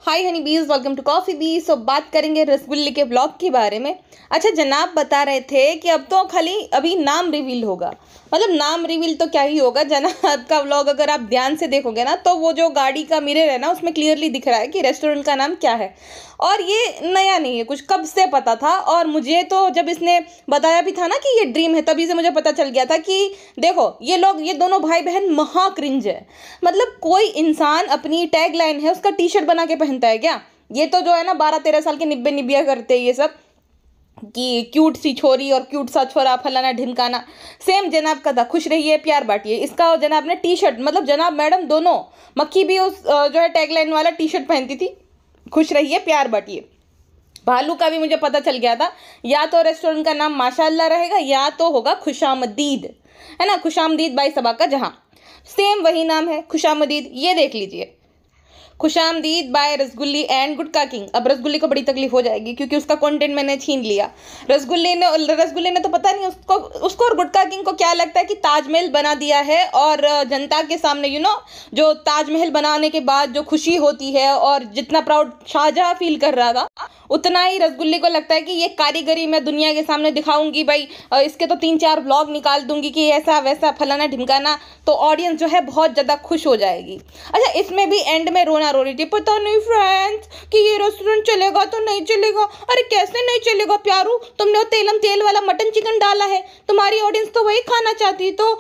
हाय हनी बीज, welcome to coffee बीज। तो बात करेंगे रसगुल्ले के ब्लॉग के बारे में। अच्छा, जनाब बता रहे थे कि अब तो खाली अभी नाम रिवील होगा। मतलब नाम रिवील तो क्या ही होगा, जनाब का व्लॉग अगर आप ध्यान से देखोगे ना तो वो जो गाड़ी का मिरर है ना उसमें क्लियरली दिख रहा है कि रेस्टोरेंट का नाम क्या है। और ये नया नहीं है, कुछ कब से पता था। और मुझे तो जब इसने बताया भी था ना कि ये ड्रीम है, तभी से मुझे पता चल गया था कि देखो ये लोग, ये दोनों भाई बहन महा क्रिंज है। मतलब कोई इंसान अपनी टैग लाइन है उसका टी शर्ट बना के पहनता है क्या? ये तो जो है ना 12-13 साल के निब्बे निबिया करते हैं ये सब, कि क्यूट सी छोरी और क्यूट सा छोरा, फलाना ढिमकाना। सेम जनाब का था, खुश रहिए प्यार बांटिए। इसका और जनाब ने टी शर्ट, मतलब जनाब मैडम दोनों, मक्खी भी उस जो है टैगलाइन वाला टी शर्ट पहनती थी, खुश रहिए प्यार बांटिए। भालू का भी मुझे पता चल गया था, या तो रेस्टोरेंट का नाम माशाअल्लाह रहेगा या तो होगा खुशामदीद, है ना, खुशामदीद बाई सबा का जहां। सेम वही नाम है, खुशामदीद। ये देख लीजिए, खुशामदीद बाय रसगुल्ली एंड गुटका किंग। अब रसगुल्ली को बड़ी तकलीफ हो जाएगी क्योंकि उसका कंटेंट मैंने छीन लिया। रसगुल्ले ने तो पता नहीं उसको और गुटका किंग को क्या लगता है कि ताजमहल बना दिया है। और जनता के सामने जो ताजमहल बनाने के बाद जो खुशी होती है और जितना प्राउड शाहजहां फील कर रहा था, उतना ही रसगुल्ले को लगता है कि ये कारीगरी मैं दुनिया के सामने दिखाऊंगी भाई। इसके तो 3-4 व्लॉग निकाल दूंगी कि ऐसा वैसा फलाना ढिमकाना, तो ऑडियंस जो है बहुत ज़्यादा खुश हो जाएगी। अच्छा, इसमें भी एंड में रोना रो रही थी, पता नहीं फ्रेंड्स कि ये रेस्टोरेंट चलेगा तो नहीं चलेगा। अरे कैसे नहीं चलेगा प्यारू, तुमने वो तेलम तेल वाला मटन चिकन डाला है, तुम्हारी ऑडियंस तो वही खाना चाहती, तो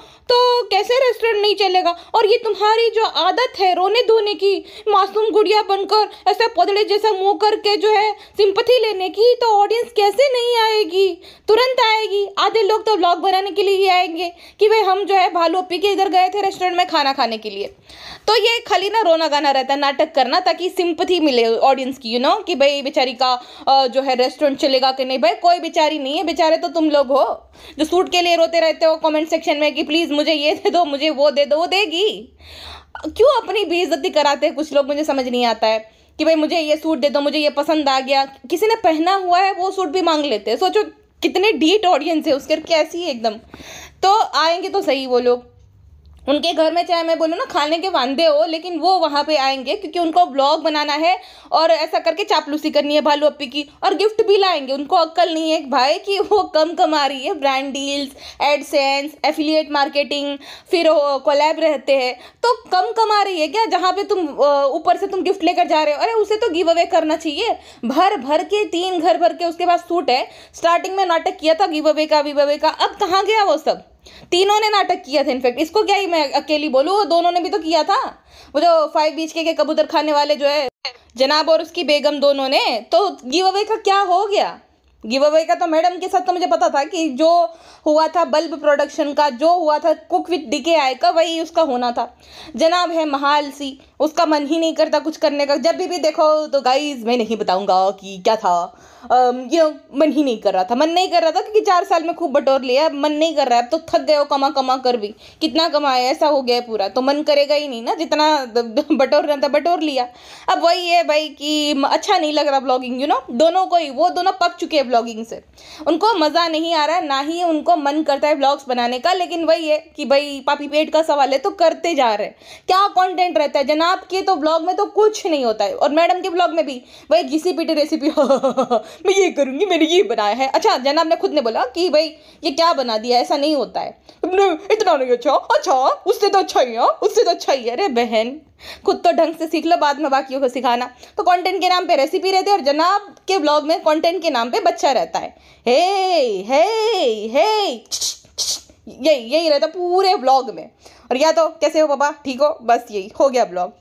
कैसे रेस्टोरेंट नहीं चलेगा। और ये तुम्हारी जो आदत है रोने धोने की, मासूम गुड़िया बनकर ऐसे पदड़े जैसा मुंह करके जो है सिंपैथी लेने की, तो ऑडियंस कैसे नहीं आएगी? तुरंत आएगी। आधे लोग तो व्लॉग बनाने के लिए ही आएंगे कि भाई हम जो है भालू अप्पी के इधर गए थे रेस्टोरेंट में खाना खाने के लिए। तो ये खाली ना रोना गाना रहता है, नाटक करना, ताकि सिंपैथी मिले ऑडियंस की, कि भाई बेचारी का जो है रेस्टोरेंट चलेगा कि नहीं। भाई कोई बेचारी नहीं है, बेचारे तो तुम लोग हो जो सूट के लिए रोते रहते हो कमेंट सेक्शन में कि प्लीज मुझे ये दे दो, मुझे वो दे दो। वो देगी क्यों? अपनी बेइज्जती कराते हैं कुछ लोग, मुझे समझ नहीं आता है कि भाई मुझे ये सूट दे दो, मुझे ये पसंद आ गया। किसी ने पहना हुआ है वो सूट भी मांग लेते हैं। सोचो कितने डीट ऑडियंस है उसके, कैसी है एकदम। तो आएंगे तो सही वो लोग, उनके घर में चाहे मैं बोलूँ ना खाने के वांदे हो, लेकिन वो वहाँ पे आएंगे क्योंकि उनको ब्लॉग बनाना है और ऐसा करके चापलूसी करनी है भालू अप्पी की, और गिफ्ट भी लाएंगे। उनको अक्ल नहीं है भाई कि वो कम कमा रही है, brand deals, AdSense, affiliate marketing, फिर कोलैब रहते हैं, तो कम कमा रही है क्या जहाँ पे तुम ऊपर से तुम गिफ्ट लेकर जा रहे हो? अरे उसे तो गिव अवे करना चाहिए, भर भर के 3 घर भर के उसके पास सूट है। स्टार्टिंग में नाटक किया था गिव अवे का, अब कहाँ गया वो सब? तीनों ने नाटक किया था इनफैक्ट, इसको क्या ही मैं अकेली बोलूँ, वो दोनों ने भी तो किया था। वो जो 5 बीच के कबूतर खाने वाले जो है जनाब और उसकी बेगम, दोनों ने। तो गिव अवे का क्या हो गया? गिव अवे का तो मैडम के साथ तो मुझे पता था कि जो हुआ था बल्ब प्रोडक्शन का, जो हुआ था कुक विद डीके आई का, वही उसका होना था। जनाब है महाल सी, उसका मन ही नहीं करता कुछ करने का। जब भी देखो तो गाइज मैं नहीं बताऊंगा कि क्या था, ये मन ही नहीं कर रहा था, मन नहीं कर रहा था क्योंकि 4 साल में खूब बटोर लिया, अब मन नहीं कर रहा है। अब तो थक गए हो कमा कमा कर भी, कितना कमाए, ऐसा हो गया है पूरा, तो मन करेगा ही नहीं ना, जितना बटोर रहा था बटोर लिया। अब वही है भाई कि अच्छा नहीं लग रहा ब्लॉगिंग, दोनों को ही, वो दोनों पक चुके हैं ब्लॉगिंग से, उनको मज़ा नहीं आ रहा है, ना ही उनको मन करता है ब्लॉग्स बनाने का। लेकिन वही है कि भाई पापी पेट का सवाल है तो करते जा रहे हैं। क्या कंटेंट रहता है जनाब के तो ब्लॉग में? तो कुछ नहीं होता है। और मैडम के ब्लॉग में भी वही घिसी पिटी रेसिपी मैं ये करूंगी, मैंने ये बनाया है। अच्छा, जनाब ने खुद ने बोला कि भाई ये क्या बना दिया, ऐसा नहीं होता है, इतना नहीं, अच्छा उससे तो अच्छा ही है, उससे तो अच्छा ही है। अरे बहन, खुद तो ढंग से सीख लो, बाद में बाकियों को सिखाना। तो कंटेंट के नाम पे रेसिपी रहती है और जनाब के ब्लॉग में कंटेंट के नाम पे बच्चा रहता है। हे हे हे यही रहता पूरे ब्लॉग में। और या तो कैसे हो पापा, ठीक हो, बस यही हो गया ब्लॉग।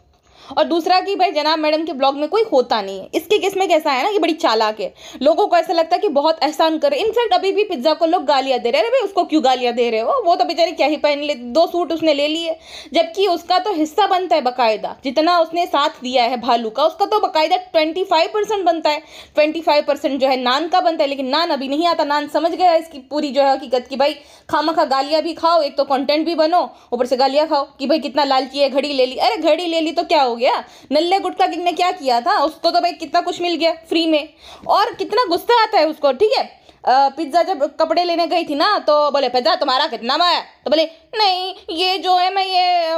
और दूसरा कि भाई जनाब मैडम के ब्लॉग में कोई होता नहीं है। इसके केस में कैसा है ना, ये बड़ी चालाक है, लोगों को ऐसा लगता है कि बहुत एहसान करे। इनफैक्ट अभी भी पिज्जा को लोग गालियां दे रहे हैं, अरे भाई उसको क्यों गालियां दे रहे हो, वो तो बेचारी क्या ही पहन ले, 2 सूट उसने ले लिए, जबकि उसका तो हिस्सा बनता है बकायदा। जितना उसने साथ दिया है भालू का, उसका तो बकायदा 25% बनता है। 25% जो है नान का बनता है, लेकिन नान अभी नहीं आता। नान समझ गया इसकी पूरी जो है हकीकत की भाई खामखा गालियां भी खाओ, एक तो कंटेंट भी बनो, ऊपर से गालियां खाओ कि भाई कितना लालची है, घड़ी ले ली। अरे घड़ी ले ली तो क्या हो गया? नल्ले गुटका किंग ने क्या किया था? उसको तो भाई कितना कुछ मिल गया फ्री में, और कितना गुस्सा आता है उसको, ठीक है। पिज्ज़ा जब कपड़े लेने गई थी ना, तो बोले पिज्ज़ा तुम्हारा कितना में है? तो बोले नहीं, ये जो है मैं ये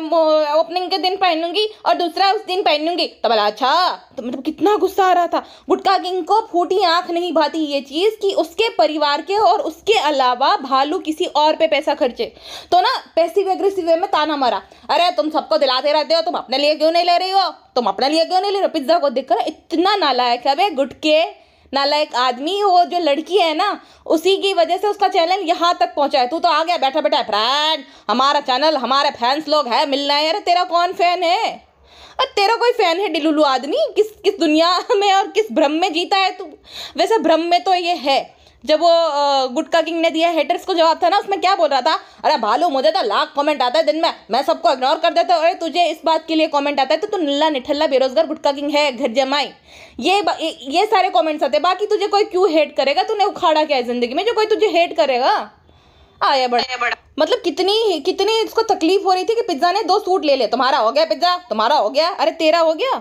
ओपनिंग के दिन पहनूंगी और दूसरा उस दिन पहनूंगी। तो बोला अच्छा। तो मतलब कितना गुस्सा आ रहा था। गुटका किंग को फूटी आंख नहीं भाती ये चीज़ कि उसके परिवार के और उसके अलावा भालू किसी और पे पैसा खर्चे। तो ना पैसिव एग्रेसिव वे में ताना मारा, अरे तुम सबको दिलाते रहते हो, तुम अपने लिए क्यों नहीं ले रही हो, तुम अपने लिए क्यों नहीं ले रहे हो। पिज्ज़ा को देखकर इतना नालायक है वे गुटके नालायक आदमी। वो जो लड़की है ना, उसी की वजह से उसका चैनल यहाँ तक पहुंचा है। तू तो आ गया बैठा बैठा फ्रेंड, हमारा चैनल हमारे फैंस लोग है मिलना है। अरे तेरा कौन फैन है? अरे तेरा कोई फैन है डिलुलू आदमी? किस दुनिया में और किस भ्रम में जीता है तू? वैसे भ्रम में तो ये है। जब वो गुटका किंग ने दिया हेटर्स को जवाब था ना, उसमें क्या बोल रहा था, अरे भालू मुझे तो लाख कमेंट आता है दिन में, मैं सबको इग्नोर कर देता हूँ। अरे तुझे इस बात के लिए कमेंट आता है तो तू नल्ला निठल्ला बेरोजगार गुटका किंग है, घर जमाई। ये सारे कमेंट्स आते हैं। बाकी तुझे कोई क्यों हेट करेगा? तूने उखाड़ा क्या है जिंदगी में जो कोई तुझे हेट करेगा? आया बड़ा मतलब कितनी कितनी इसको तकलीफ हो रही थी कि पिज्जा ने 2 सूट ले ले। तुम्हारा हो गया पिज्जा, तुम्हारा हो गया। अरे तेरा हो गया?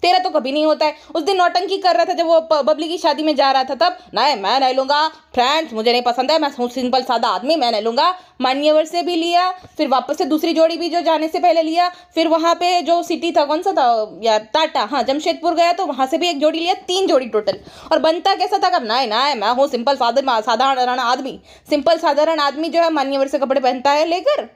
तेरा तो कभी नहीं होता है। उस दिन नौटंकी कर रहा था जब वो बबली की शादी में जा रहा था, तब नहीं मैं नहीं लूंगा फ्रेंड्स, मुझे नहीं पसंद है, मैं हूँ सिंपल सादा आदमी, मैं नहीं लूंगा। मान्यवर से भी लिया, फिर वापस से दूसरी जोड़ी भी जो जाने से पहले लिया, फिर वहाँ पे जो सिटी था कौन सा था यार, टाटा, हाँ जमशेदपुर गया तो वहाँ से भी एक जोड़ी लिया, 3 जोड़ी टोटल। और बनता कैसा था कब, नहीं मैं हूँ सिंपल साधारण आदमी। सिंपल साधारण आदमी जो है मान्यवर से कपड़े पहनता है लेकर।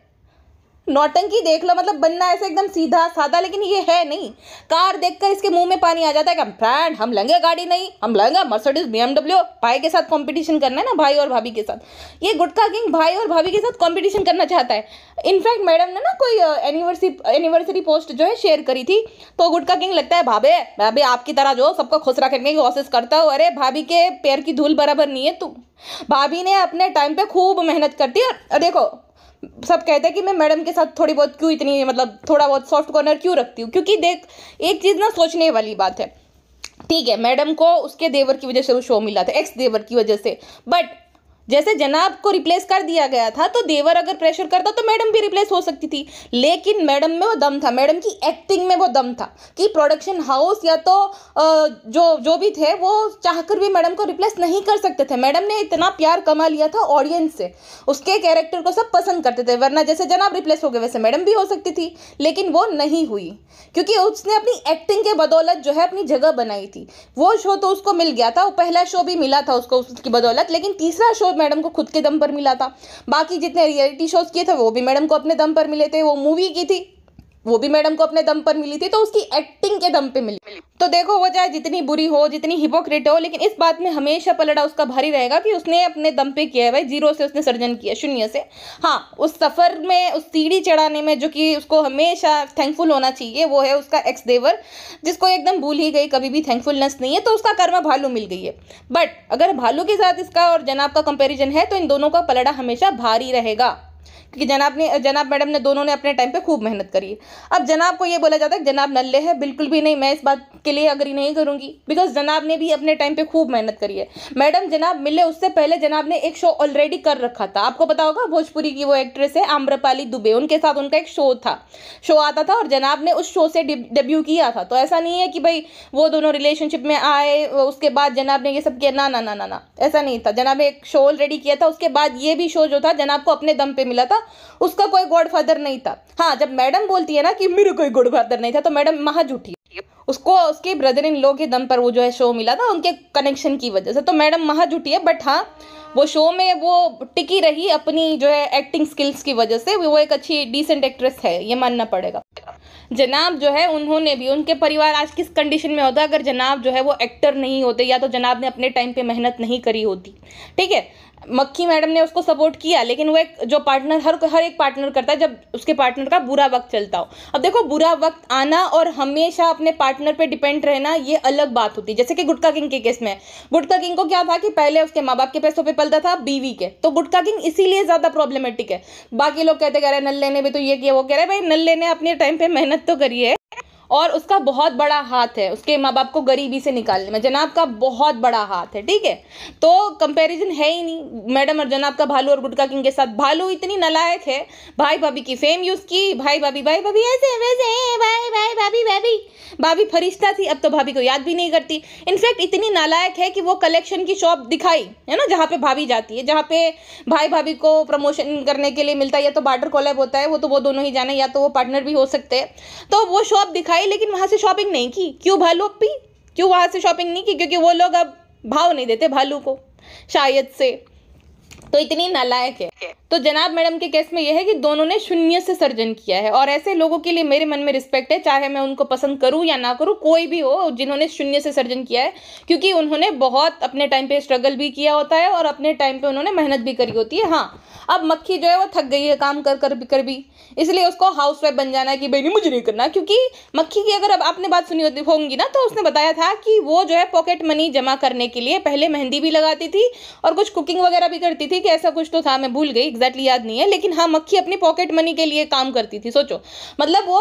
नौटंकी देख लो, मतलब बनना ऐसे एकदम सीधा सादा, लेकिन ये है नहीं। कार देखकर इसके मुंह में पानी आ जाता है कि फ्रेंड हम लेंगे गाड़ी, नहीं हम लेंगे मर्सिडीज BMW। भाई के साथ कंपटीशन करना है ना, भाई और भाभी के साथ। ये गुटका किंग भाई और भाभी के साथ कंपटीशन करना चाहता है। इनफैक्ट मैडम ने ना कोई एनिवर्सरी पोस्ट जो है शेयर करी थी, तो गुटका किंग लगता है भाभी आपकी तरह जो सबको खुश रखने की कोशिश करता हूँ। अरे भाभी के पैर की धूल बराबर नहीं है तू। भाभी ने अपने टाइम पे खूब मेहनत करती है। और देखो सब कहते हैं कि मैं मैडम के साथ थोड़ी बहुत क्यों इतनी मतलब थोड़ा बहुत सॉफ्ट कॉर्नर क्यों रखती हूँ, क्योंकि देख एक चीज़ ना सोचने वाली बात है। ठीक है मैडम को उसके देवर की वजह से वो शो मिला था, एक्स देवर की वजह से, बट जैसे जनाब को रिप्लेस कर दिया गया था तो देवर अगर प्रेशर करता तो मैडम भी रिप्लेस हो सकती थी। लेकिन मैडम में वो दम था, मैडम की एक्टिंग में वो दम था कि प्रोडक्शन हाउस या तो जो भी थे वो चाहकर भी मैडम को रिप्लेस नहीं कर सकते थे। मैडम ने इतना प्यार कमा लिया था ऑडियंस से, उसके कैरेक्टर को सब पसंद करते थे। वरना जैसे जनाब रिप्लेस हो गए वैसे मैडम भी हो सकती थी, लेकिन वो नहीं हुई क्योंकि उसने अपनी एक्टिंग के बदौलत जो है अपनी जगह बनाई थी। वो शो तो उसको मिल गया था, वो पहला शो भी मिला था उसको उसकी बदौलत, लेकिन तीसरा शो मैडम को खुद के दम पर मिला था। बाकी जितने रियलिटी शोज किए थे वो भी मैडम को अपने दम पर मिले थे, वो मूवी की थी वो भी मैडम को अपने दम पर मिली थी, तो उसकी एक्टिंग के दम पे मिली। तो देखो वो चाहे जितनी बुरी हो जितनी हिपोक्रेट हो, लेकिन इस बात में हमेशा पलड़ा उसका भारी रहेगा कि उसने अपने दम पे किया है भाई, 0 से उसने सर्जन किया, 0 से। हाँ उस सफ़र में उस सीढ़ी चढ़ाने में जो कि उसको हमेशा थैंकफुल होना चाहिए वो है उसका एक्स देवर, जिसको एकदम भूल ही गई, कभी भी थैंकफुलनेस नहीं है, तो उसका कर्मा भालू मिल गई है। बट अगर भालू के साथ इसका और जनाब का कंपेरिजन है तो इन दोनों का पलड़ा हमेशा भारी रहेगा, क्योंकि जनाब मैडम ने दोनों ने अपने टाइम पे खूब मेहनत करी है। अब जनाब को ये बोला जाता है जनाब नल्ले है, बिल्कुल भी नहीं, मैं इस बात के लिए अग्री नहीं करूंगी, बिकॉज जनाब ने भी अपने टाइम पे खूब मेहनत करी है। मैडम जनाब मिले उससे पहले जनाब ने एक शो ऑलरेडी कर रखा था, आपको पता होगा, भोजपुरी की वो एक्ट्रेस है आम्रपाली दुबे, उनके साथ उनका एक शो आता था और जनाब ने उस शो से डेब्यू किया था। तो ऐसा नहीं है कि भाई वो दोनों रिलेशनशिप में आए उसके बाद जनाब ने ये सब किया, ना ना ना ना ना, ऐसा नहीं था। जनाब ने एक शो ऑलरेडी किया था, उसके बाद ये भी शो जो था जनाब को अपने दम पे मिला था, उसका कोई गॉडफादर नहीं था। हाँ जब मैडम बोलती है ना कि मेरे कोई गॉडफादर नहीं था तो मैडम महा झूठी है, उसको उसके ब्रदर इन लॉ के दम पर वो जो है शो मिला था, उनके कनेक्शन की वजह से, तो मैडम महा झूठी है। बट हाँ वो शो में वो टिकी रही अपनी जो है एक्टिंग स्किल्स की वजह से, वो एक अच्छी डिसेंट एक्ट्रेस है, ये मानना पड़ेगा। जनाब जो है उन्होंने भी, उनके परिवार आज किस कंडीशन में होता अगर जनाब जो है वो एक्टर नहीं होते या तो जनाब ने अपने टाइम पे मेहनत नहीं करी होती। ठीक है मक्खी मैडम ने उसको सपोर्ट किया, लेकिन वो एक जो पार्टनर हर एक पार्टनर करता है जब उसके पार्टनर का बुरा वक्त चलता हो। अब देखो बुरा वक्त आना और हमेशा अपने पार्टनर पे डिपेंड रहना ये अलग बात होती है। जैसे कि गुटका किंग के केस में, गुटका किंग को क्या था कि पहले उसके माँ बाप के पैसों पे पलता था, बीवी के, तो गुटका किंग इसीलिए ज्यादा प्रॉब्लमेटिक है। बाकी लोग कहते कह रहे नल्ले ने भी तो ये किया वो, कह रहे भाई नल्ले ने अपने टाइम पे मेहनत तो करी है और उसका बहुत बड़ा हाथ है उसके माँ बाप को गरीबी से निकालने में, जनाब का बहुत बड़ा हाथ है, ठीक है। तो कंपैरिजन है ही नहीं मैडम और जनाब का भालू और गुटका किंग के साथ। भालू इतनी नालायक है, भाई भाभी की फेम यूज की, भाई भाभी ऐसे वैसे, भाई भाई भाभी भाभी भाभी फरिश्ता थी, अब तो भाभी को याद भी नहीं करती। इनफैक्ट इतनी नालायक है कि वो कलेक्शन की शॉप दिखाई है ना, जहाँ पे भाभी जाती है, जहाँ पे भाई भाभी को प्रमोशन करने के लिए मिलता है, या तो बार्टर कोलैब होता है, वो तो वो दोनों ही जाने, या तो वो पार्टनर भी हो सकते हैं। तो वो शॉप दिखाई लेकिन वहाँ से शॉपिंग नहीं की। क्यों भालू भी, क्यों वहाँ से शॉपिंग नहीं की? क्योंकि वो लोग अब भाव नहीं देते भालू को, शायद से। तो इतनी नालायक है। तो जनाब मैडम के केस में यह है कि दोनों ने शून्य से सर्जन किया है, और ऐसे लोगों के लिए मेरे मन में रिस्पेक्ट है, चाहे मैं उनको पसंद करूं या ना करूं, कोई भी हो जिन्होंने शून्य से सर्जन किया है, क्योंकि उन्होंने बहुत अपने टाइम पे स्ट्रगल भी किया होता है और अपने टाइम पे उन्होंने मेहनत भी करी होती है। हाँ, अब मक्खी जो है वो थक गई है काम कर भी, इसलिए उसको हाउसवाइफ बन जाना है कि भाई नहीं मुझे नहीं करना। क्योंकि मक्खी की अगर अब आपने बात सुनी होती होंगी ना, तो उसने बताया था कि वो जो है पॉकेट मनी जमा करने के लिए पहले मेहंदी भी लगाती थी और कुछ कुकिंग वगैरह भी करती थी, कि ऐसा कुछ तो था, मैं भूल गई, एग्जैक्टली याद नहीं है। लेकिन हाँ, मक्खी अपनी पॉकेट मनी के लिए काम करती थी। सोचो, मतलब वो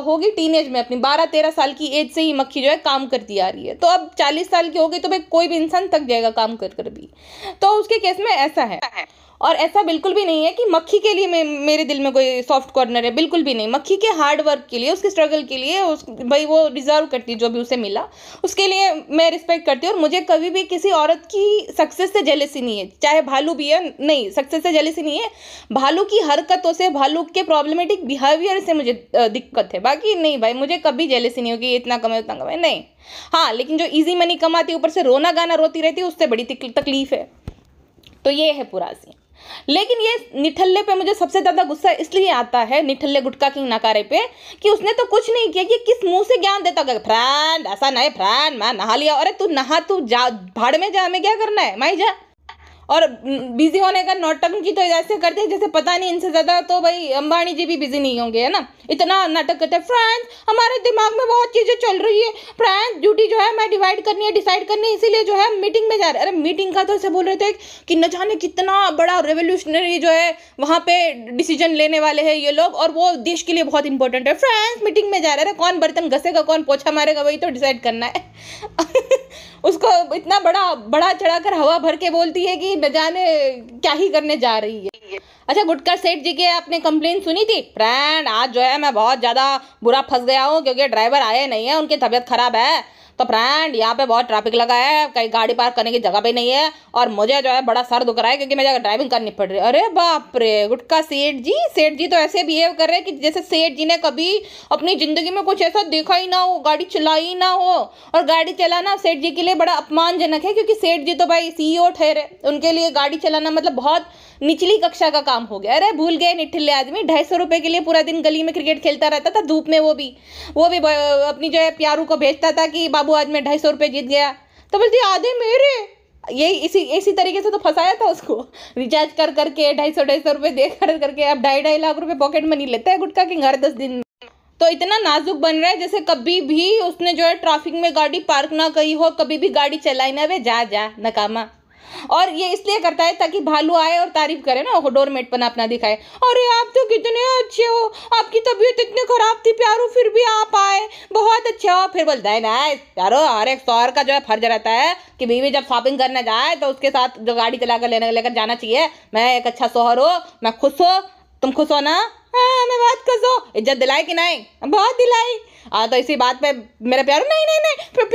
होगी टीनेज में, अपनी 12-13 साल की एज से ही मक्खी जो है काम करती आ रही है। तो अब 40 साल की हो गई तो भाई कोई भी इंसान थक जाएगा काम कर भी। तो उसके केस में ऐसा है। और ऐसा बिल्कुल भी नहीं है कि मक्खी के लिए मेरे दिल में कोई सॉफ्ट कॉर्नर है, बिल्कुल भी नहीं। मक्खी के हार्ड वर्क के लिए, उसके स्ट्रगल के लिए, भाई वो डिजर्व करती है जो भी उसे मिला, उसके लिए मैं रिस्पेक्ट करती हूँ। और मुझे कभी भी किसी औरत की सक्सेस से जेलसी नहीं है, चाहे भालू भी है, नहीं, सक्सेस से जेलसी नहीं है, भालू की हरकतों से, भालू के प्रॉब्लमेटिक बिहेवियर से मुझे दिक्कत है। बाकी नहीं भाई, मुझे कभी जेलसी नहीं होगी इतना कमाए उतना कमाए, नहीं। हाँ, लेकिन जो ईजी मनी कमाती ऊपर से रोना गाना रोती रहती है, उससे बड़ी तकलीफ है। तो ये है पूरा सीन। लेकिन ये निठल्ले पे मुझे सबसे ज्यादा गुस्सा इसलिए आता है, निठल्ले गुटका किंग नकारे पे, कि उसने तो कुछ नहीं किया, कि किस मुंह से ज्ञान देता है, फ्रेंड ऐसा नहीं, फ्रेंड मैं नहा लिया। अरे तू नहा, तू जा भाड़ में जा, हमें क्या करना है, माई जा। और बिजी होने का नौटंकी तो ऐसे करते हैं जैसे पता नहीं इनसे ज्यादा तो भाई अंबानी जी भी बिजी नहीं होंगे, है ना। इतना नाटक करते हैं, फ्रेंड्स हमारे दिमाग में बहुत चीजें चल रही है, फ्रेंड्स ड्यूटी जो है मैं डिसाइड करनी है, इसीलिए जो है मीटिंग में जा रहे हैं। अरे मीटिंग का तो ऐसे बोल रहे थे कि न जाने कितना बड़ा रेवोल्यूशनरी जो है वहाँ पे डिसीजन लेने वाले हैं ये लोग, और वो देश के लिए बहुत इंपॉर्टेंट है। फ्रेंड्स मीटिंग में जा रहे हैं, कौन बर्तन घसेगा, कौन पोछा मारेगा, वही तो डिसाइड करना है। उसको इतना बड़ा चढ़ाकर हवा भर के बोलती है कि न जाने क्या ही करने जा रही है। अच्छा, गुटका सेठ जी के आपने कंप्लेन सुनी थी, फ्रेंड आज जो है मैं बहुत ज़्यादा बुरा फंस गया हूँ, क्योंकि ड्राइवर आए नहीं है, उनकी तबीयत खराब है। तो फ्रेंड यहाँ पे बहुत ट्रैफिक लगा है, कहीं गाड़ी पार्क करने की जगह भी नहीं है, और मुझे जो है बड़ा सर दुख रहा है क्योंकि मुझे ड्राइविंग करनी पड़ रही है। अरे बाप रे, गुटका सेठ जी तो ऐसे बिहेव कर रहे हैं कि जैसे सेठ जी ने कभी अपनी जिंदगी में कुछ ऐसा देखा ही ना हो, गाड़ी चलाई ना हो। और गाड़ी चलाना सेठ जी के लिए बड़ा अपमानजनक है, क्योंकि सेठ जी तो भाई सीईओ ठहरे, उनके लिए गाड़ी चलाना मतलब बहुत निचली कक्षा का काम हो गया। अरे भूल गए निठल्ले आदमी, 250 रुपए के लिए पूरा दिन गली में क्रिकेट खेलता रहता था धूप में, वो भी अपनी जो है प्यारू को भेजता था कि बाबू आज मैं 250 रुपए जीत गया, तो बोलती आधे मेरे। यही इसी तरीके से तो फंसाया था उसको, रिचार्ज करके 250 रुपए दे करके अब 2.5 लाख रुपए पॉकेट मनी लेता है गुटका किंग हर 10 दिन में। तो इतना नाजुक बन रहा है जैसे कभी भी उसने जो है ट्रैफिक में गाड़ी पार्क ना करी हो, कभी भी गाड़ी चलाई ना, वे जा नकामा। और ये इसलिए करता है ताकि भालू आए और तारीफ करे ना, डोरमेटपना अपना दिखाए, अरे आप तो कितने अच्छे हो, आपकी तबीयत इतनी खराब थी प्यारो, फिर भी आप आए, बहुत अच्छे हो। फिर बोलता है ना प्यारो, हर एक शौहर का जो है फर्ज रहता है कि बीवी जब शॉपिंग करने जाए तो उसके साथ जो गाड़ी चला कर लेकर जाना चाहिए। मैं एक अच्छा शौहर हो, मैं खुश हो, तुम खुश हो ना? हाँ मैं बहुत खुश हो। इज्जत दिलाई कि नहीं? बहुत दिलाई। तो इसी बात पे मेरे प्यारो, नहीं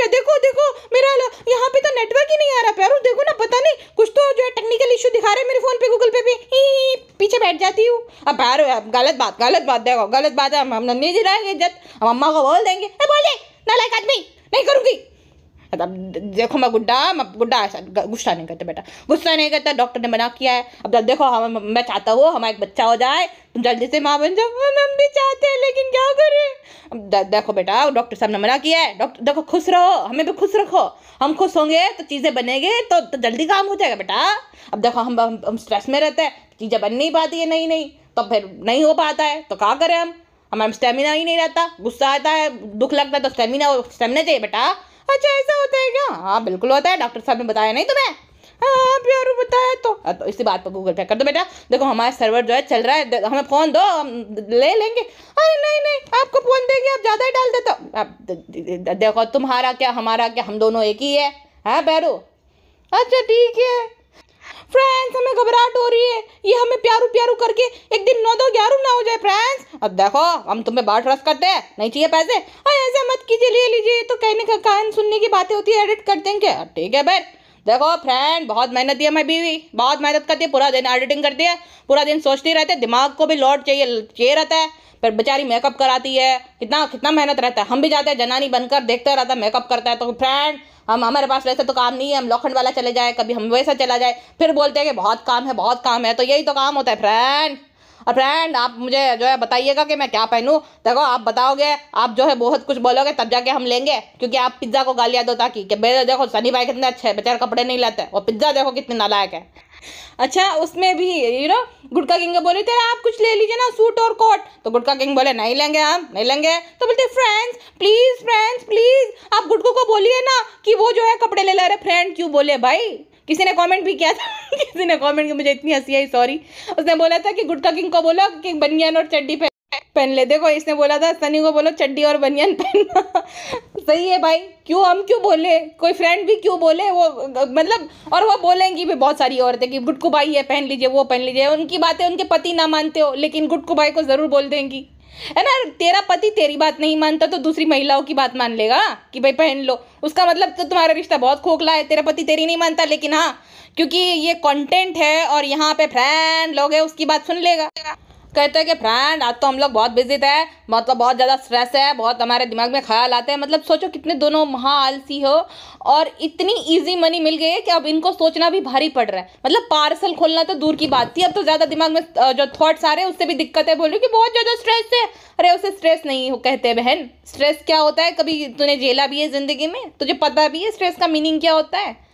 देखो मेरा यहाँ पे तो नेटवर्क ही नहीं आ रहा प्यारो, देखो ना, पता नहीं कुछ तो जो है टेक्निकल इशू दिखा रहे हैं मेरे फोन पे, गूगल पे भी पीछे बैठ जाती हूँ। अब प्यारो गलत बात देखो, गलत बात है, हम नहीं दे रहे इज्जत, हम अम्मा को बोल देंगे, बोले नालायक आदमी, नहीं करूँगी। अब देखो मैं गुड्डा ऐसा गुस्सा नहीं करता बेटा, गुस्सा नहीं करता, डॉक्टर ने मना किया है। अब देखो मैं चाहता हूँ हमारा एक बच्चा हो जाए, तुम जल्दी से माँ बन जाओ, हम भी चाहते हैं लेकिन क्या करें। अब देखो बेटा, डॉक्टर साहब ने मना किया है, डॉक्टर देखो खुश रहो, हमें भी खुश रखो, हम खुश होंगे तो चीज़ें बनेंगे तो जल्दी काम हो जाएगा बेटा। अब देखो हम स्ट्रेस में रहते हैं, चीज़ें बन नहीं पाती है, नहीं तो फिर नहीं हो पाता है, तो क्या करें हम, हमारा स्टेमिना ही नहीं रहता, गुस्सा आता है, दुख लगता है, तो स्टेमिना चाहिए बेटा। अच्छा ऐसा होता है क्या? हाँ बिल्कुल होता है, डॉक्टर साहब ने बताया नहीं तुम्हें? हाँ प्यारू बताया तो इसी बात पर गूगल पे कर दो बेटा, देखो हमारा सर्वर जो है चल रहा है, हमें फ़ोन दो, हम ले लेंगे। अरे नहीं नहीं, आपको फ़ोन देंगे, आप ज़्यादा ही डाल देते हो। अब देखो तुम्हारा क्या हमारा क्या, हम दोनों एक ही है। हाँ प्यारू, अच्छा ठीक है। फ्रेंड्स हमें घबराहट हो रही है, ये हमें प्यारू प्यारू करके एक दिन 9-2-11 ना हो जाए फ्रेंड्स। अब देखो हम तुम्हें बहुत ट्रस्ट करते हैं, नहीं चाहिए पैसे, अरे ऐसे मत कीजिए, ले लीजिए, तो कहने का कान सुनने की बातें होती है, एडिट कर देंगे। ठीक है भाई, देखो फ्रेंड बहुत मेहनत है, हमारी बीवी बहुत मेहनत करती है, पूरा दिन एडिटिंग करती है, पूरा दिन सोचती रहती है, दिमाग को भी लोड चाहिए रहता है, फिर बेचारी मेकअप कराती है, कितना कितना मेहनत रहता है। हम भी जाते हैं जनानी बनकर, देखते रहता है मेकअप करता है। तो फ्रेंड हमारे पास वैसे तो काम नहीं है, हम लोखंड वाला चले जाए, कभी हम वैसा चला जाए, फिर बोलते हैं कि बहुत काम है बहुत काम है, तो यही तो काम होता है फ्रेंड। और फ्रेंड आप मुझे जो है बताइएगा कि मैं क्या पहनूं। देखो आप बताओगे, आप जो है बहुत कुछ बोलोगे तब जाके हम लेंगे, क्योंकि आप पिज्ज़ा को गालियाँ दो ताकि देखो सनी भाई कितने अच्छे हैं, बेचारे कपड़े नहीं लाते, और पिज्ज़ा देखो कितने नालायक है। अच्छा उसमें भी गुटका किंग बोले तेरा आप कुछ ले लीजिए ना, सूट और कोट, तो गुटका किंग बोले नहीं लेंगे, हम नहीं लेंगे। तो बोलते फ्रेंड्स प्लीज आप गुटको को बोलिए ना कि वो जो है कपड़े ले ले रहे। फ्रेंड क्यों बोले भाई, किसी ने कमेंट भी किया था किसी ने कमेंट, मुझे इतनी हंसी आई, सॉरी, उसने बोला था कि गुटका किंग को बोलो कि बनियान और चड्डी पहन ले। देखो इसने बोला था सनी को बोलो चड्डी और बनियान पहनना सही है भाई, क्यों हम क्यों बोले, कोई फ्रेंड भी क्यों बोले, वो मतलब, और वो बोलेंगी भी बहुत सारी औरतें कि गुटकू भाई ये पहन लीजिए वो पहन लीजिए, उनकी बातें उनके पति ना मानते हो, लेकिन गुटकू भाई को जरूर बोल देंगी, है ना। तेरा पति तेरी बात नहीं मानता तो दूसरी महिलाओं की बात मान लेगा कि भाई पहन लो, उसका मतलब तो तुम्हारा रिश्ता बहुत खोखला है, तेरा पति तेरी नहीं मानता, लेकिन हाँ क्योंकि ये कंटेंट है और यहाँ पे फ्रेंड लोग है उसकी बात सुन लेगा। कहते हैं कि फ्रेंड आज तो हम लोग बहुत बिजी थे, मतलब बहुत ज़्यादा स्ट्रेस है, बहुत हमारे दिमाग में ख्याल आते हैं, मतलब सोचो कितने दोनों महा आलसी हो और इतनी इजी मनी मिल गई है कि अब इनको सोचना भी भारी पड़ रहा है, मतलब पार्सल खोलना तो दूर की बात थी, अब तो ज़्यादा दिमाग में जो थॉट्स आ रहे हैं उससे भी दिक्कत है। बोल रही कि बहुत ज़्यादा स्ट्रेस है, अरे उसे स्ट्रेस नहीं कहते बहन, स्ट्रेस क्या होता है, कभी तूने झेला भी है ज़िंदगी में, तुझे पता भी है स्ट्रेस का मीनिंग क्या होता है,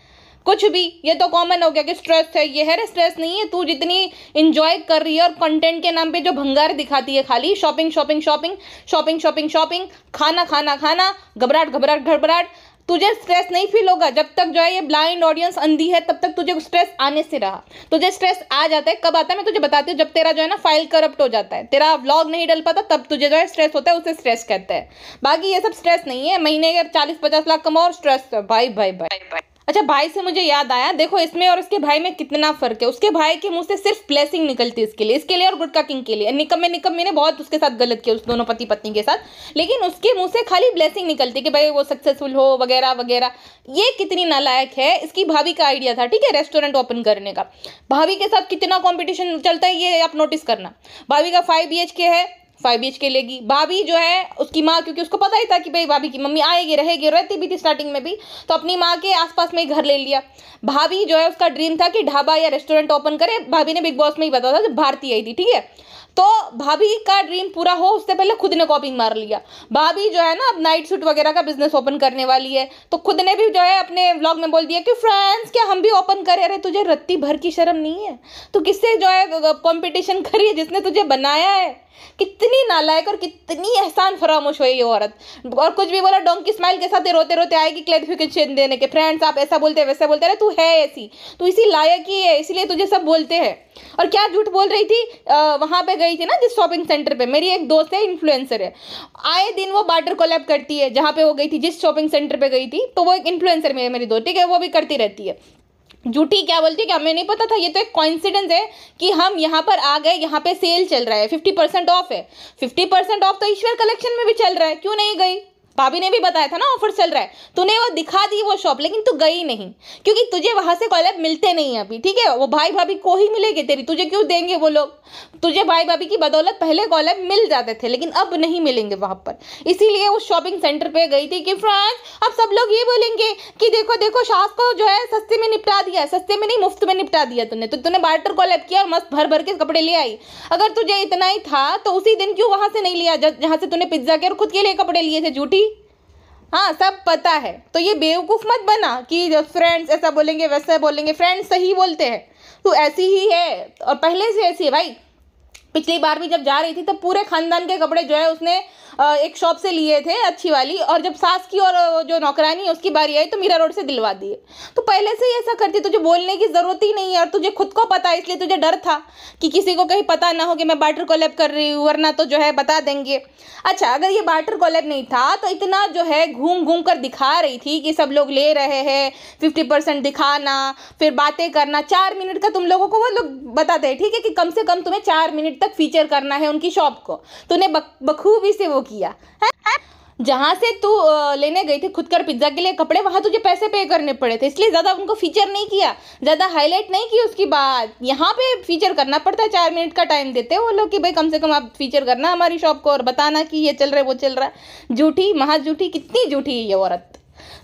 कुछ भी, ये तो कॉमन हो गया कि स्ट्रेस है, ये है रे स्ट्रेस नहीं है, तू जितनी इंजॉय कर रही है और कंटेंट के नाम पे जो भंगार दिखाती है, खाली shopping shopping shopping shopping shopping shopping, खाना खाना खाना, घबराहट घबराहट घबराहट, तुझे स्ट्रेस नहीं फील होगा जब तक जो है ये ब्लाइंड ऑडियंस अंधी है, तब तक तुझे स्ट्रेस आने से रहा। तुझे स्ट्रेस आ जाता है, कब आता है मैं तुझे बताती हूँ, जब तेरा जो है ना फाइल करप्ट हो जाता है, तेरा व्लॉग नहीं डल पाता, तब तुझे जो है स्ट्रेस होता है, उसे स्ट्रेस कहते हैं। बाकी ये सब स्ट्रेस नहीं है, महीने के 40-50 लाख कमाओ और स्ट्रेस भाई भाई भाई। अच्छा भाई से मुझे याद आया, देखो इसमें और उसके भाई में कितना फर्क है, उसके भाई के मुंह से सिर्फ ब्लेसिंग निकलती है इसके लिए और गुटका किंग के लिए। निकम्मे ने बहुत उसके साथ गलत किया, उस दोनों पति पत्नी के साथ, लेकिन उसके मुंह से खाली ब्लेसिंग निकलती है कि भाई वो सक्सेसफुल हो वगैरह वगैरह। ये कितनी नालायक है, इसकी भाभी का आइडिया था, ठीक है, रेस्टोरेंट ओपन करने का। भाभी के साथ कितना कॉम्पिटिशन चलता है ये आप नोटिस करना। भाभी का 5 BHK है, 5 BHK लेगी भाभी जो है, उसकी माँ, क्योंकि उसको पता ही था कि भाई भाभी की मम्मी आएगी रहेगी, रहती भी थी स्टार्टिंग में भी, तो अपनी माँ के आसपास में ही घर ले लिया। भाभी जो है उसका ड्रीम था कि ढाबा या रेस्टोरेंट ओपन करे, भाभी ने बिग बॉस में ही बताया था जब भारती आई थी, ठीक है, तो भाभी का ड्रीम पूरा हो उससे पहले खुद ने कॉपी मार लिया। भाभी जो है ना अब नाइट सूट वगैरह का बिजनेस ओपन करने वाली है, तो खुद ने भी जो है अपने व्लॉग में बोल दिया कि फ्रेंड्स क्या हम भी ओपन करें। अरे तुझे रत्ती भर की शर्म नहीं है, तो किससे जो है कंपटीशन करी है, जिसने तुझे बनाया है। कितनी नालायक और कितनी एहसान फरामोश हुई ये औरत, और कुछ भी बोला डोंकी स्माइल के साथ रोते रोते आएगी क्लैरिफिकेशन देने के, फ्रेंड्स आप ऐसा बोलते वैसा बोलते रहे, तू है ऐसी, तू इसी लायक ही है, इसीलिए तुझे सब बोलते हैं। और क्या झूठ बोल रही थी, वहां पे गई थी ना जिस शॉपिंग सेंटर पे, मेरी एक दोस्त है इन्फ्लुएंसर है, आए दिन वो बार्टर कोलैब करती है, जहाँ पे वो गई थी जिस शॉपिंग सेंटर पे गई थी, तो वो एक इन्फ्लुएंसर में है मेरी दोस्त, ठीक है, वो भी करती रहती है। झूठी क्या बोलती है कि हमें नहीं पता था, ये तो एक कॉइंसिडेंस है कि हम यहाँ पर आ गए, यहाँ पे सेल चल रहा है, 50% ऑफ है, 50% ऑफ तो ईश्वर कलेक्शन में भी चल रहा है, क्यों नहीं गई। भाभी ने भी बताया था ना ऑफर चल रहा है, तूने वो दिखा दी वो शॉप, लेकिन तू गई नहीं क्योंकि तुझे वहां से कॉलैब मिलते नहीं है अभी, ठीक है, वो भाई भाभी को ही मिलेगी तेरी, तुझे क्यों देंगे वो लोग, तुझे भाई भाभी की बदौलत पहले कॉलैब मिल जाते थे, लेकिन अब नहीं मिलेंगे वहां पर। इसीलिए वो शॉपिंग सेंटर पे गई थी कि फ्रेंड्स अब सब लोग ये बोलेंगे कि देखो देखो शास को जो है सस्ते में निपटा दिया, सस्ते में नहीं मुफ्त में निपटा दिया तूने, तो तूने बार्टर कॉलैब किया और मस्त भर भर के कपड़े ले आई। अगर तुझे इतना ही था तो उसी दिन क्यों वहां से नहीं लिया जहां से तूने पिज्जा के और खुद के लिए कपड़े लिए थे। झूठी, हाँ सब पता है, तो ये बेवकूफ़ मत बना कि फ्रेंड्स ऐसा बोलेंगे वैसा बोलेंगे, फ्रेंड्स सही बोलते हैं, तू ऐसी ही है और पहले से ऐसी है भाई, पिछली बार भी जब जा रही थी तब पूरे खानदान के कपड़े जो है उसने एक शॉप से लिए थे अच्छी वाली, और जब सास की और जो नौकरानी है उसकी बारी आई तो मीरा रोड से दिलवा दिए। तो पहले से ही ऐसा करती, तुझे बोलने की जरूरत ही नहीं है, और तुझे खुद को पता है, इसलिए तुझे डर था कि किसी को कहीं पता ना हो कि मैं बार्टर कोलैब कर रही हूँ, वरना तो जो है बता देंगे। अच्छा, अगर ये बार्टर कोलैब नहीं था तो इतना जो है घूम घूम कर दिखा रही थी कि सब लोग ले रहे हैं, 50% दिखाना, फिर बातें करना। 4 मिनट का तुम लोगों को वो लोग बताते हैं, ठीक है, कि कम से कम तुम्हें 4 मिनट तक फीचर करना है उनकी शॉप को। तूने बखूबी से वो किया है। जहाँ से तू लेने गई थी खुद कर पिज्जा के लिए कपड़े, वहां तुझे पैसे पे करने पड़े थे, इसलिए ज्यादा उनको फीचर नहीं किया, ज्यादा हाईलाइट नहीं की उसकी बात। यहाँ पे फीचर करना पड़ता है, 4 मिनट का टाइम देते हैं वो लोग कि भाई कम से कम आप फीचर करना हमारी शॉप को और बताना कि ये चल रहा है वो चल रहा है। झूठी, महाझूठी, कितनी झूठी है ये औरत।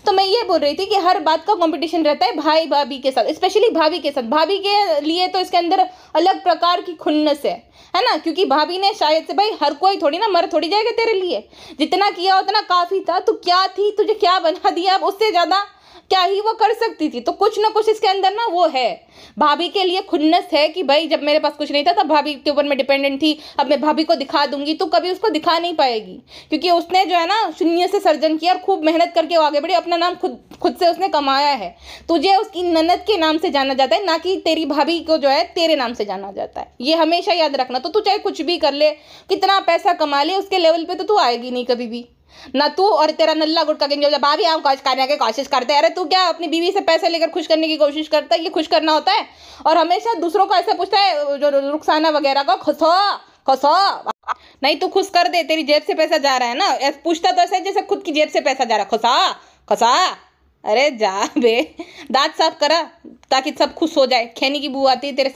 तो मैं ये बोल रही थी कि हर बात का कंपटीशन रहता है भाई भाभी के साथ, स्पेशली भाभी के साथ। भाभी के लिए तो इसके अंदर अलग प्रकार की खुन्नस है ना, क्योंकि भाभी ने शायद से, भाई हर कोई थोड़ी ना मर थोड़ी जाएगा तेरे लिए, जितना किया उतना काफी था। तू क्या थी, तुझे क्या बना दिया, अब उससे ज्यादा क्या ही वो कर सकती थी। तो कुछ ना कुछ इसके अंदर ना वो है, भाभी के लिए खुन्नस है कि भाई जब मेरे पास कुछ नहीं था तब भाभी के ऊपर मैं डिपेंडेंट थी, अब मैं भाभी को दिखा दूंगी। तो कभी उसको दिखा नहीं पाएगी, क्योंकि उसने जो है ना शून्य से सर्जन किया और खूब मेहनत करके वो आगे बढ़ी, अपना नाम खुद से उसने कमाया है। तुझे उसकी ननद के नाम से जाना जाता है, ना कि तेरी भाभी को जो है तेरे नाम से जाना जाता है, ये हमेशा याद रखना। तो तू चाहे कुछ भी कर ले, कितना पैसा कमा ले, उसके लेवल पे तो तू आएगी नहीं कभी भी, ना तू और तेरा नल्ला गुटका जो भाभी हम खुश करने की कोशिश करते हैं। अरे तू क्या अपनी बीवी से पैसे लेकर खुश करने की कोशिश करता है, ये खुश करना होता है? और हमेशा दूसरों को ऐसा पूछता है, जो रुखसाना वगैरह का, खुशो खुशो, नहीं तू खुश कर दे, तेरी जेब से पैसा जा रहा है ना, पूछता तो ऐसा है जैसे खुद की जेब से पैसा जा रहा है, खुशा खुशा। अरे जा बे, दांत साफ करा ताकि सब खुश हो जाए। खैनी की बू आती है तेरे।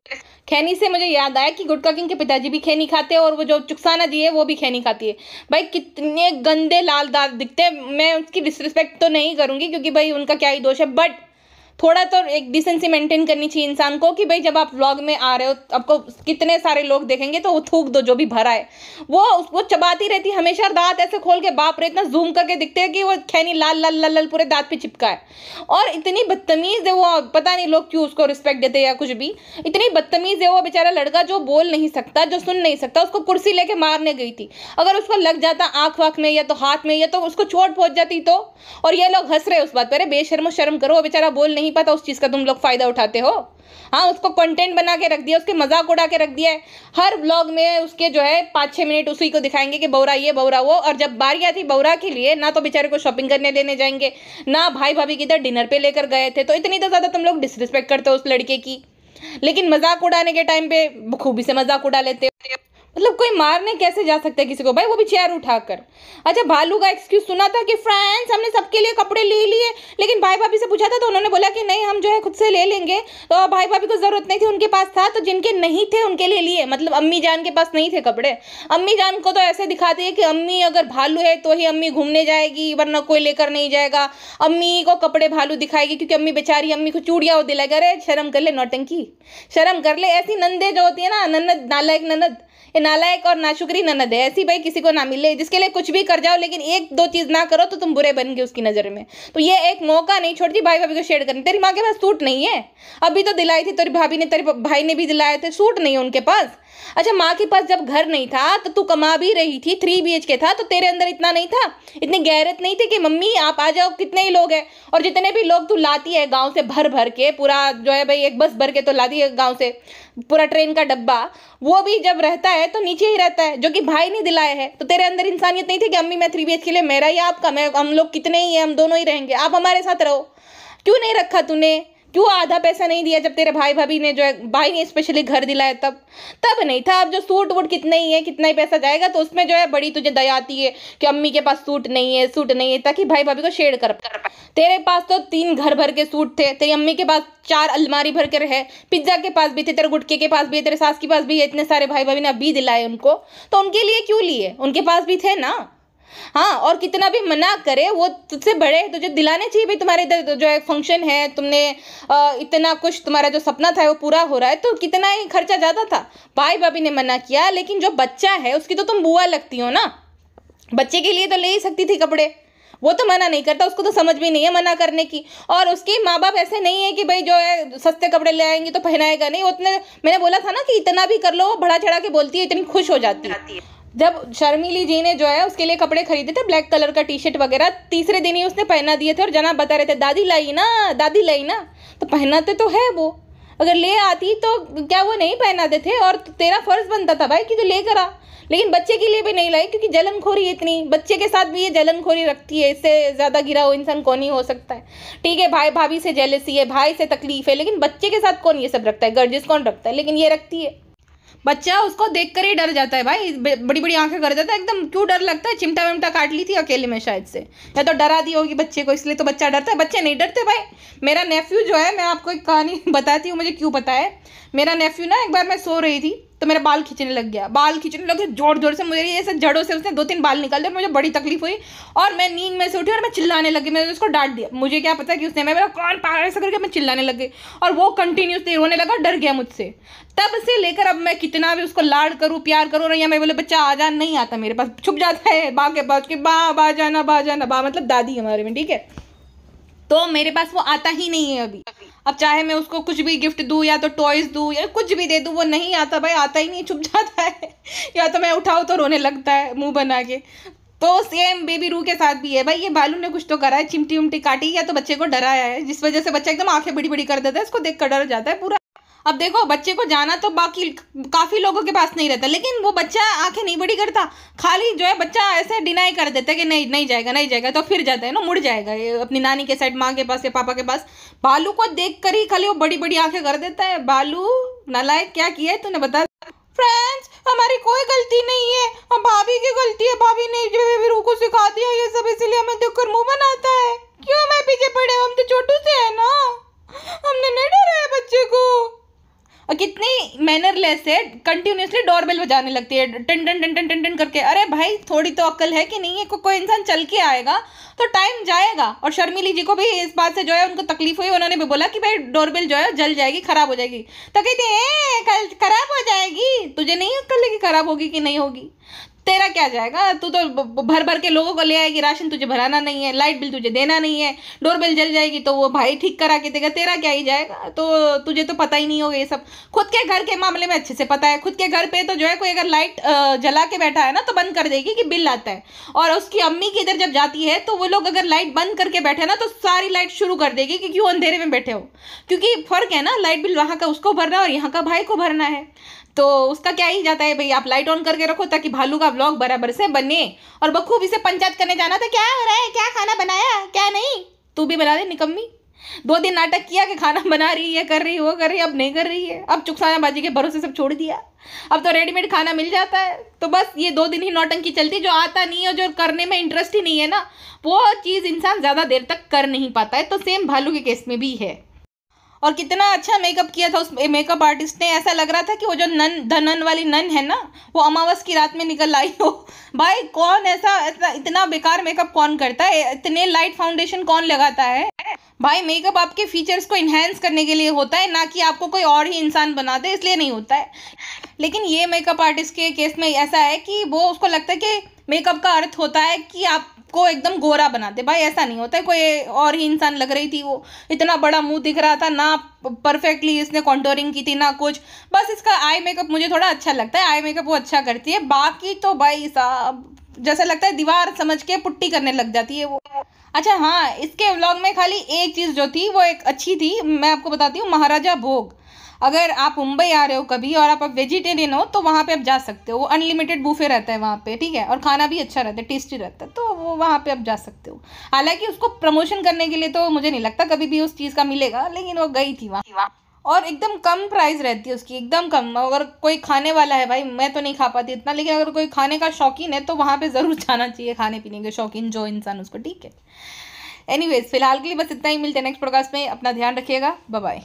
खैनी से मुझे याद आया कि गुटका किंग के पिताजी भी खैनी खाते हैं, और वो जो चुकसाना जी है वो भी खैनी खाती है। भाई कितने गंदे लाल दाल दिखते हैं। मैं उसकी डिसरिस्पेक्ट तो नहीं करूंगी क्योंकि भाई उनका क्या ही दोष है, बट थोड़ा तो एक डिसेंसी मेंटेन करनी चाहिए इंसान को कि भाई जब आप व्लॉग में आ रहे हो आपको कितने सारे लोग देखेंगे, तो वो थूक दो जो भी भरा है। वो चबाती रहती है हमेशा, दांत ऐसे खोल के, बाप रे, इतना जूम करके दिखते हैं कि वो खैनी लाल लाल लाल लाल पूरे दांत पे चिपका है। और इतनी बदतमीज है वो, पता नहीं लोग क्यों उसको रिस्पेक्ट देते हैं या कुछ भी। इतनी बदतमीज है वो बेचारा लड़का, जो बोल नहीं सकता, जो सुन नहीं सकता। उसको कुर्सी लेके मारने गई थी, अगर उसको लग जाता आंख वाख में या तो हाथ में, या तो उसको चोट पहुंच जाती तो। और ये लोग हंस रहे उस बात पर। बेशर्मो शर्म करो, बेचारा बोल नहीं पाता, उस चीज का तुम लोग फायदा उठाते हो। हाँ, उसको कंटेंट बना के रख दिया, उसके मजाक उड़ा के रख दिया है। हर व्लॉग में उसके जो है 5-6 मिनट उसी को दिखाएंगे कि बौरा ये बौरा वो। और जब बारी आती बौरा के लिए, ना तो बेचारे को शॉपिंग करने लेने जाएंगे, ना भाई भाभी किधर डिनर पे लेकर गए थे। तो इतनी तो ज्यादा तुम लोग डिसरिस्पेक्ट करते हो उस लड़के की, लेकिन मजाक उड़ाने के टाइम पे खूबी से मजाक उड़ा लेते हो। मतलब कोई मारने कैसे जा सकता है किसी को भाई, वो भी चेयर उठाकर। अच्छा, भालू का एक्सक्यूज सुना था कि फ्रेंड्स हमने सबके लिए कपड़े ले लिए, लेकिन भाई भाभी से पूछा था तो उन्होंने बोला कि नहीं हम जो है खुद से ले लेंगे। तो भाई भाभी को जरूरत नहीं थी, उनके पास था, तो जिनके नहीं थे उनके लिए लिए। मतलब अम्मी जान के पास नहीं थे कपड़े। अम्मी जान को तो ऐसे दिखाती है कि अम्मी अगर भालू है तो ही अम्मी घूमने जाएगी, वरना कोई लेकर नहीं जाएगा। अम्मी को कपड़े भालू दिखाएगी क्योंकि अम्मी बेचारी, अम्मी को चूड़ियां वो दिलाएगा। अरे शर्म कर ले नौटंकी, शर्म कर ले। ऐसी नंदे जो होती है ना, ननद, नालायक ननद, ये नालायक और नाशुक्री ननद है ऐसी भाई, किसी को ना मिले, जिसके लिए कुछ भी कर जाओ, लेकिन एक दो चीज ना करो तो तुम बुरे बन गए उसकी नजर में। तो ये एक मौका नहीं छोड़ती भाई भाभी को शेयर करने। तेरी माँ के पास सूट नहीं है, अभी तो दिलाई थी तेरी भाभी ने, तेरे भाई ने भी दिलाए थे, सूट नहीं है उनके पास। अच्छा, माँ के पास जब घर नहीं था तो तू कमा भी रही थी, 3 BHK था, तो तेरे अंदर इतना नहीं था, इतनी गैरत नहीं थी कि मम्मी आप आ जाओ, कितने ही लोग हैं। और जितने भी लोग तू लाती है गाँव से भर भर के, पूरा जो है भाई एक बस भर के तो लाती है गाँव से, पूरा ट्रेन का डब्बा, वो भी जब रहता है तो नीचे ही रहता है, जो कि भाई ने दिलाया है। तो तेरे अंदर इंसानियत नहीं थी कि अम्मी मैं 3 BHK के लिए, मेरा या आपका, मैं, हम लोग कितने ही हैं, हम दोनों ही रहेंगे, आप हमारे साथ रहो। क्यों नहीं रखा तूने? क्यों आधा पैसा नहीं दिया जब तेरे भाई भाभी ने, जो है भाई ने स्पेशली घर दिलाया तब नहीं था। अब जो सूट वूट कितने ही है, कितना ही पैसा जाएगा, तो उसमें जो है बड़ी तुझे दया आती है कि अम्मी के पास सूट नहीं है, ताकि भाई भाभी को शेयर कर। तेरे पास तो 3 घर भर के सूट थे, तेरी अम्मी के पास 4 अलमारी भर के रहे, पिज्जा के पास भी थे, तेरे गुटके के पास भी है, तेरे सास के पास भी है, इतने सारे भाई भाभी ने अभी दिलाए उनको, तो उनके लिए क्यों लिए? उनके पास भी थे ना। हाँ, और कितना भी मना करे, वो तुझसे बड़े, तुझे दिलाने चाहिए भाई। तुम्हारे इधर जो है फंक्शन है, तुमने इतना कुछ, तुम्हारा जो सपना था वो पूरा हो रहा है, तो कितना ही खर्चा ज्यादा था, भाई भाभी ने मना किया। लेकिन जो बच्चा है उसकी तो तुम बुआ लगती हो ना, बच्चे के लिए तो ले ही सकती थी कपड़े, वो तो मना नहीं करता, उसको तो समझ भी नहीं है मना करने की। और उसके माँ बाप ऐसे नहीं है कि भाई जो है सस्ते कपड़े ले आएंगे तो पहनाएगा नहीं। उतने मैंने बोला था ना कि इतना भी कर लो, वो बढ़ा चढ़ा के बोलती है, इतनी खुश हो जाती है। जब शर्मिली जी ने जो है उसके लिए कपड़े खरीदे थे, ब्लैक कलर का टी शर्ट वगैरह, तीसरे दिन ही उसने पहना दिए थे। और जनाब बता रहे थे दादी लाई ना, दादी लाई ना, तो पहनाते तो है वो। अगर ले आती तो क्या वो नहीं पहनाते थे? और तेरा फर्ज बनता था भाई कि तू लेकर आ। लेकिन बच्चे के लिए भी नहीं लाई, क्योंकि जलनखोरी इतनी, बच्चे के साथ भी ये जलनखोरी रखती है। इससे ज़्यादा गिरा हुआ इंसान कौन ही हो सकता है। ठीक है, भाई भाभी से जेलसी है, भाई से तकलीफ है, लेकिन बच्चे के साथ कौन ये सब रखता है? गर्जिश कौन रखता है? लेकिन ये रखती है। बच्चा उसको देख कर ही डर जाता है भाई, बड़ी बड़ी आंखें कर देता है एकदम। क्यों डर लगता है? चिमटा विमटा काट ली थी अकेले में शायद से, या तो डरा दी होगी बच्चे को, इसलिए तो बच्चा डरता है। बच्चे नहीं डरते भाई। मेरा नेफ्यू जो है, मैं आपको एक कहानी बताती हूँ, मुझे क्यों पता है। मेरा नेफ्यू ना, एक बार मैं सो रही थी तो मेरा बाल खींचने लग गया, बाल खींचने लगे जोर जोर से। मुझे ऐसे जड़ों से उसने 2-3 बाल निकाल दिए, मुझे बड़ी तकलीफ हुई। और मैं नींद में से उठी और मैं चिल्लाने लगी। मैंने उसको डांट दिया, मुझे क्या पता कि उसने, मैं मेरा कौन पागल ऐसा करके मैं चिल्लाने लग गई। और वो कंटिन्यूसली रोने लगा, डर गया मुझसे। तब से लेकर अब मैं कितना भी उसको लाड करूँ, प्यार करूँ, या मैं बोले बच्चा आ जा, नहीं आता मेरे पास, छुप जाता है बा के पास कि बा जाना, बा जाना, बा मतलब दादी हमारे में, ठीक है। तो मेरे पास वो आता ही नहीं है अभी। अब चाहे मैं उसको कुछ भी गिफ्ट दूँ, या तो टॉयज दूँ, या कुछ भी दे दूँ, वो नहीं आता भाई, आता ही नहीं, छुप जाता है। या तो मैं उठाऊँ तो रोने लगता है मुंह बना के। तो सेम बेबी रू के साथ भी है भाई। ये भालू ने कुछ तो करा है, चिमटी उमटी काटी, या तो बच्चे को डराया है, जिस वजह से बच्चा एकदम आंखें बड़ी बड़ी कर देता है, इसको देख कर डर जाता है पूरा। अब देखो, बच्चे को जाना तो बाकी काफ़ी लोगों के पास नहीं रहता, लेकिन वो बच्चा आंखें नहीं बड़ी करता। खाली जो है बच्चा ऐसे डिनाई कर देता है कि नहीं, नहीं जाएगा, नहीं जाएगा, तो फिर जाता है ना, मुड़ जाएगा ये अपनी नानी के साइड, माँ के पास या पापा के पास। भालू को देख कर ही खाली वो बड़ी बड़ी आंखें कर देता है। भालू नालायक, क्या किया है तूने, बता। फ्रेंड्स, हमारी कोई गलती नहीं है, हम भाभी की गलती है। भाभी ने बेबी रू को सिखा दिया ये सब, इसीलिए हमें देखकर मुंह बनाता है। क्यों हमारे पीछे पड़े? हम तो छोटू से है ना, हमने नहीं डरा है बच्चे को। और कितनी मैनरलेस है, कंटिन्यूसली डोरबेल बजाने लगती है, टन टन टन टन टन टन करके। अरे भाई, थोड़ी तो अक्ल है कि नहीं है? कोई इंसान चल के आएगा तो टाइम जाएगा। और शर्मिली जी को भी इस बात से जो है उनको तकलीफ हुई, उन्होंने भी बोला कि भाई डोरबेल जो है जल जाएगी, खराब हो जाएगी। तो कहती है कल खराब हो जाएगी, तुझे नहीं अक्ल है कि खराब होगी कि नहीं होगी? तेरा क्या जाएगा? तू तो भर भर के लोगों को ले आएगी, राशन तुझे भराना नहीं है, लाइट बिल तुझे देना नहीं है, डोरबेल जल जाएगी तो वो भाई ठीक करा के देगा, तेरा क्या ही जाएगा? तो तुझे तो पता ही नहीं होगा ये सब। खुद के घर के मामले में अच्छे से पता है। खुद के घर पे तो जो है कोई अगर लाइट जला के बैठा है ना, तो बंद कर देगी कि बिल आता है। और उसकी अम्मी की इधर जब जाती है तो वो लोग अगर लाइट बंद करके बैठे ना, तो सारी लाइट शुरू कर देगी कि क्यों अंधेरे में बैठे हो। क्योंकि फर्क है ना, लाइट बिल वहाँ का उसको भरना और यहाँ का भाई को भरना है। तो उसका क्या ही जाता है भाई, आप लाइट ऑन करके रखो ताकि भालू का व्लॉग बराबर से बने। और बखूबी से पंचायत करने जाना था, क्या हो रहा है, क्या खाना बनाया, क्या नहीं। तू भी बना दे निकम्मी। 2 दिन नाटक किया कि खाना बना रही है, कर रही, वो कर रही, अब नहीं कर रही है। अब चुकसानाबाजी के भरोसे सब छोड़ दिया, अब तो रेडीमेड खाना मिल जाता है। तो बस ये 2 दिन ही नौटंकी चलती। जो आता नहीं है, जो करने में इंटरेस्ट ही नहीं है ना, वो चीज़ इंसान ज़्यादा देर तक कर नहीं पाता है। तो सेम भालू के केस में भी है। और कितना अच्छा मेकअप किया था उस मेकअप आर्टिस्ट ने, ऐसा लग रहा था कि वो जो नन वाली नन है ना, वो अमावस की रात में निकल आई हो। भाई कौन ऐसा इतना बेकार मेकअप कौन करता है? इतने लाइट फाउंडेशन कौन लगाता है? भाई मेकअप आपके फीचर्स को इन्हेंस करने के लिए होता है, ना कि आपको कोई और ही इंसान बना दे, इसलिए नहीं होता है। लेकिन ये मेकअप आर्टिस्ट के केस में ऐसा है कि वो उसको लगता है कि मेकअप का अर्थ होता है कि आपको एकदम गोरा बना दे। भाई ऐसा नहीं होता है, कोई और ही इंसान लग रही थी वो। इतना बड़ा मुंह दिख रहा था ना, परफेक्टली इसने कॉन्टोरिंग की थी ना कुछ। बस इसका आई मेकअप मुझे थोड़ा अच्छा लगता है, आई मेकअप वो अच्छा करती है। बाकी तो भाई साहब जैसा लगता है दीवार समझ के पुट्टी करने लग जाती है वो। अच्छा हाँ, इसके व्लॉग में खाली एक चीज़ जो थी वो एक अच्छी थी, मैं आपको बताती हूँ। महाराजा भोग, अगर आप मुंबई आ रहे हो कभी और आप वेजिटेरियन हो तो वहाँ पे आप जा सकते हो। वो अनलिमिटेड बूफे रहता है वहाँ पे, ठीक है, और खाना भी अच्छा रहता है, टेस्टी रहता है, तो वो वहाँ पे आप जा सकते हो। हालांकि उसको प्रमोशन करने के लिए तो मुझे नहीं लगता कभी भी उस चीज़ का मिलेगा, लेकिन वो गई थी वहाँ। और एकदम कम प्राइस रहती है उसकी, एकदम कम। अगर कोई खाने वाला है, भाई मैं तो नहीं खा पाती इतना, लेकिन अगर कोई खाने का शौकीन है तो वहाँ पे ज़रूर जाना चाहिए, खाने पीने के शौकीन जो इंसान उसको, ठीक है। एनीवेज फिलहाल के लिए बस इतना ही, मिलते हैं नेक्स्ट पॉडकास्ट में। अपना ध्यान रखिएगा, बाय बाय।